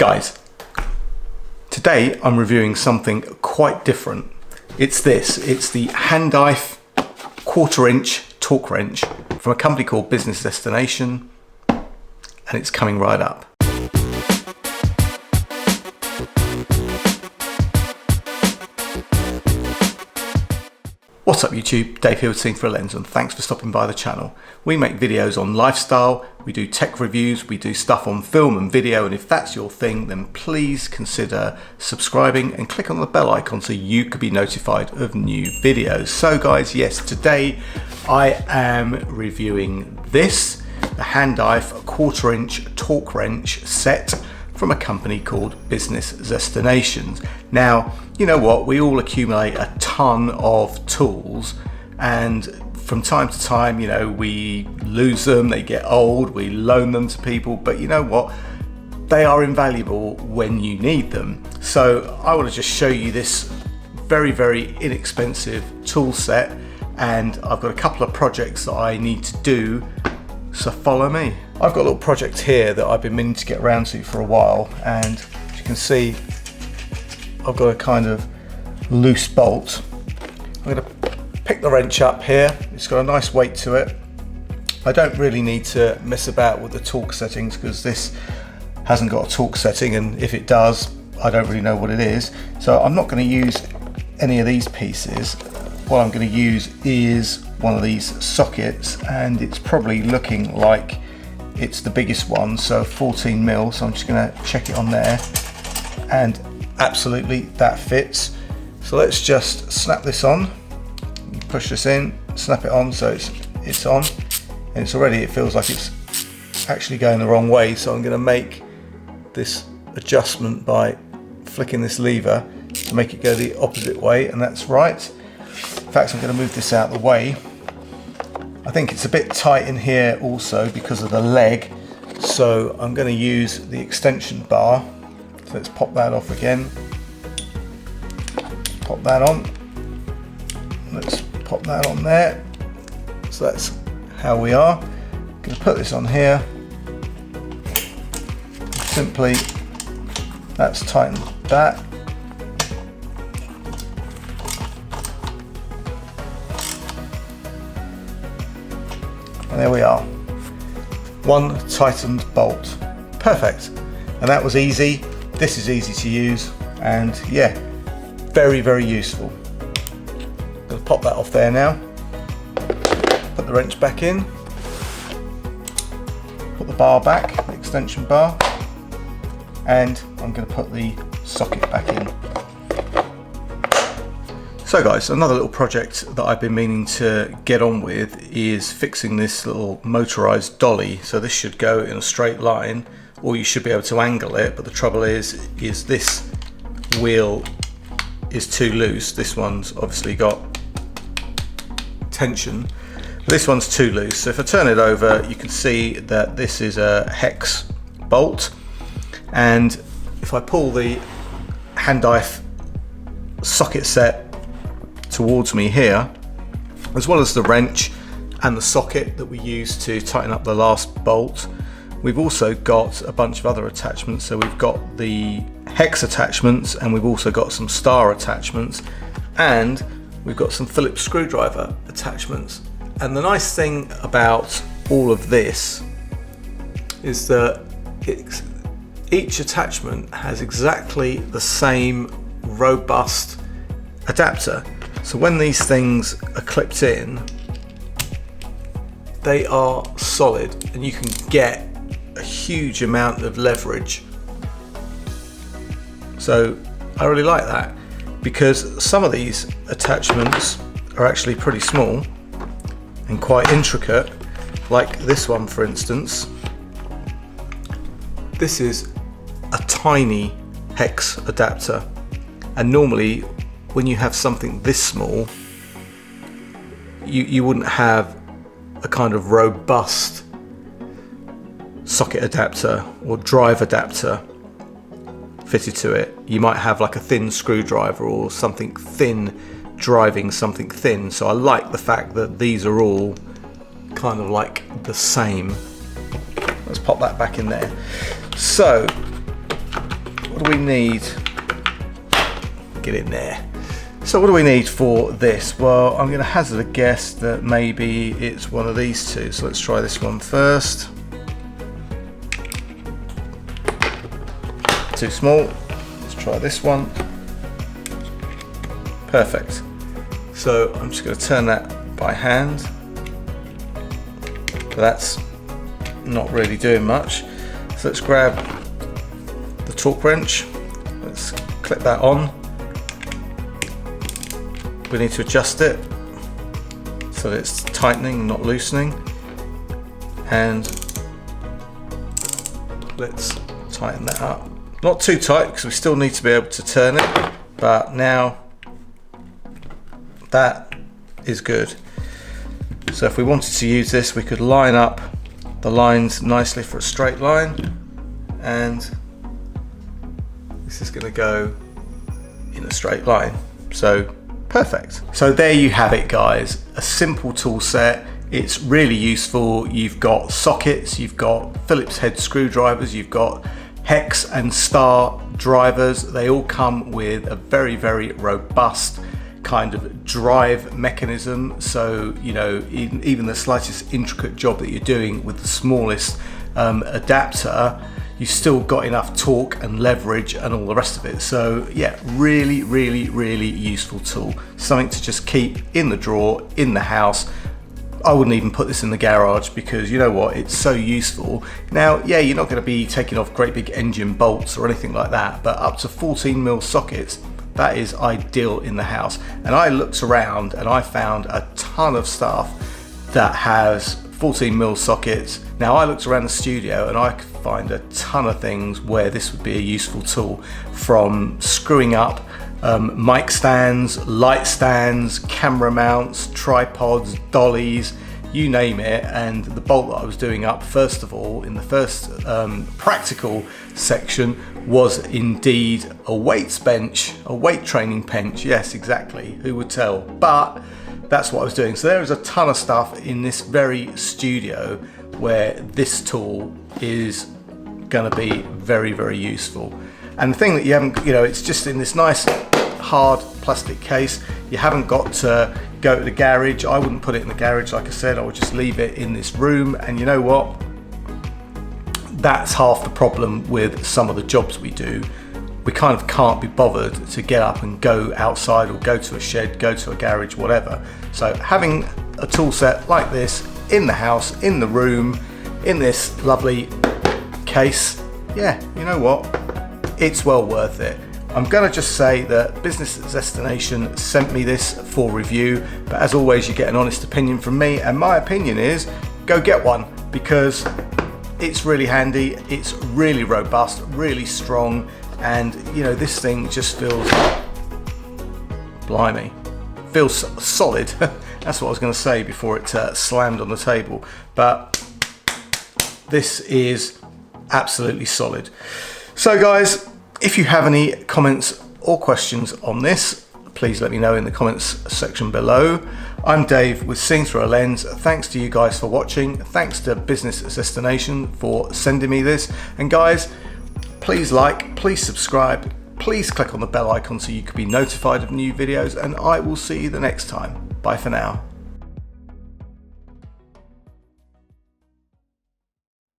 Guys, today I'm reviewing something quite different. It's the Handife 1/4 inch torque wrench from a company called Business Zestination, and it's coming right up. What's up YouTube, Dave here with Seeing Through a Lens, and thanks for stopping by the channel. We make videos on lifestyle, we do tech reviews, we do stuff on film and video, and if that's your thing then please consider subscribing and click on the bell icon so you could be notified of new videos. So guys, yes, today I am reviewing this, the Handife 1/4 inch torque wrench set from a company called Business Zestination. Now, you know what, we all accumulate a ton of tools, and from time to time, you know, we lose them, they get old, we loan them to people, but you know what, they are invaluable when you need them. So I want to just show you this very inexpensive tool set, and I've got a couple of projects that I need to do, so follow me. I've got a little project here that I've been meaning to get around to for a while, and as you can see, I've got a kind of loose bolt. I'm going to pick the wrench up here. It's got a nice weight to it. I don't really need to mess about with the torque settings because this hasn't got a torque setting, and if it does, I don't really know what it is. So I'm not going to use any of these pieces. What I'm going to use is one of these sockets, and it's probably looking like it's the biggest one, so 14 mil. So I'm just going to check it on there, and absolutely that fits. So let's just snap this on, push this in, snap it on, so it's on, and it's already, it feels like it's actually going the wrong way. So I'm going to make this adjustment by flicking this lever to make it go the opposite way, and that's right. In fact, I'm going to move this out of the way. I think it's a bit tight in here also because of the leg, so I'm going to use the extension bar. So let's pop that off again. Pop that on. Let's pop that on there. So that's how we are. I'm going to put this on here. Simply, that's tightened that. And there we are, one tightened bolt. Perfect. And that was easy. This is easy to use, and yeah, very useful. I'm going to pop that off there now. Put the wrench back in. Put the bar back, the extension bar, and I'm going to put the socket back in. So guys, another little project that I've been meaning to get on with is fixing this little motorized dolly. So this should go in a straight line, or you should be able to angle it, but the trouble is this wheel is too loose. This one's obviously got tension, but this one's too loose. So if I turn it over, you can see that this is a hex bolt, and if I pull the Handife socket set towards me here, as well as the wrench and the socket that we used to tighten up the last bolt, we've also got a bunch of other attachments. So we've got the hex attachments, and we've also got some star attachments, and we've got some phillips screwdriver attachments. And the nice thing about all of this is that each attachment has exactly the same robust adapter. So when these things are clipped in, they are solid, and you can get a huge amount of leverage. So I really like that, because some of these attachments are actually pretty small and quite intricate, like this one for instance. This is a tiny hex adapter, and normally when you have something this small, you wouldn't have a kind of robust socket adapter or drive adapter fitted to it. You might have like a thin screwdriver or something thin driving something thin. So I like the fact that these are all kind of like the same. Let's pop that back in there. So what do we need? Get in there. So what do we need for this? Well, I'm going to hazard a guess that maybe it's one of these two. So let's try this one first. Too small. Let's try this one. Perfect. So I'm just going to turn that by hand. But that's not really doing much. So let's grab the torque wrench. Let's clip that on. We need to adjust it so that it's tightening, not loosening. And let's tighten that up. Not too tight because we still need to be able to turn it, but now that is good. So if we wanted to use this, we could line up the lines nicely for a straight line, and this is going to go in a straight line. So perfect. So there you have it, guys. A simple tool set. It's really useful. You've got sockets, you've got Phillips head screwdrivers, you've got hex and star drivers. They all come with a very, very robust kind of drive mechanism. So, you know, even the slightest intricate job that you're doing with the smallest adapter, you've still got enough torque and leverage and all the rest of it. So yeah, really, really, really useful tool. Something to just keep in the drawer, in the house. I wouldn't even put this in the garage because you know what, it's so useful. Now, yeah, you're not going to be taking off great big engine bolts or anything like that, but up to 14mm sockets, that is ideal in the house. And I looked around and I found a ton of stuff that has 14mm sockets. Now I looked around the studio and I could find a ton of things where this would be a useful tool, from screwing up mic stands, light stands, camera mounts, tripods, dollies, you name it. And the bolt that I was doing up, first of all, in the first practical section, was indeed a weights bench, a weight training bench. Yes, exactly, who would tell? But that's what I was doing. So there is a ton of stuff in this very studio where this tool is going to be very, very useful. And the thing that you haven't, you know, it's just in this nice hard plastic case. You haven't got to go to the garage. I wouldn't put it in the garage, like I said. I would just leave it in this room. And you know what? That's half the problem with some of the jobs we do. We kind of can't be bothered to get up and go outside or go to a shed, go to a garage, whatever. So having a tool set like this in the house, in the room, in this lovely case, yeah, you know what? It's well worth it. I'm going to just say that Business Zestination sent me this for review, but as always, you get an honest opinion from me, and my opinion is go get one because it's really handy, it's really robust, really strong, and you know, this thing just feels, blimey, feels solid. That's what I was going to say before it slammed on the table, but this is absolutely solid. So guys, if you have any comments or questions on this, please let me know in the comments section below. I'm Dave with Seeing Through a Lens. Thanks to you guys for watching. Thanks to Business Zestination for sending me this. And guys, please like, please subscribe, please click on the bell icon so you can be notified of new videos, and I will see you the next time. Bye for now.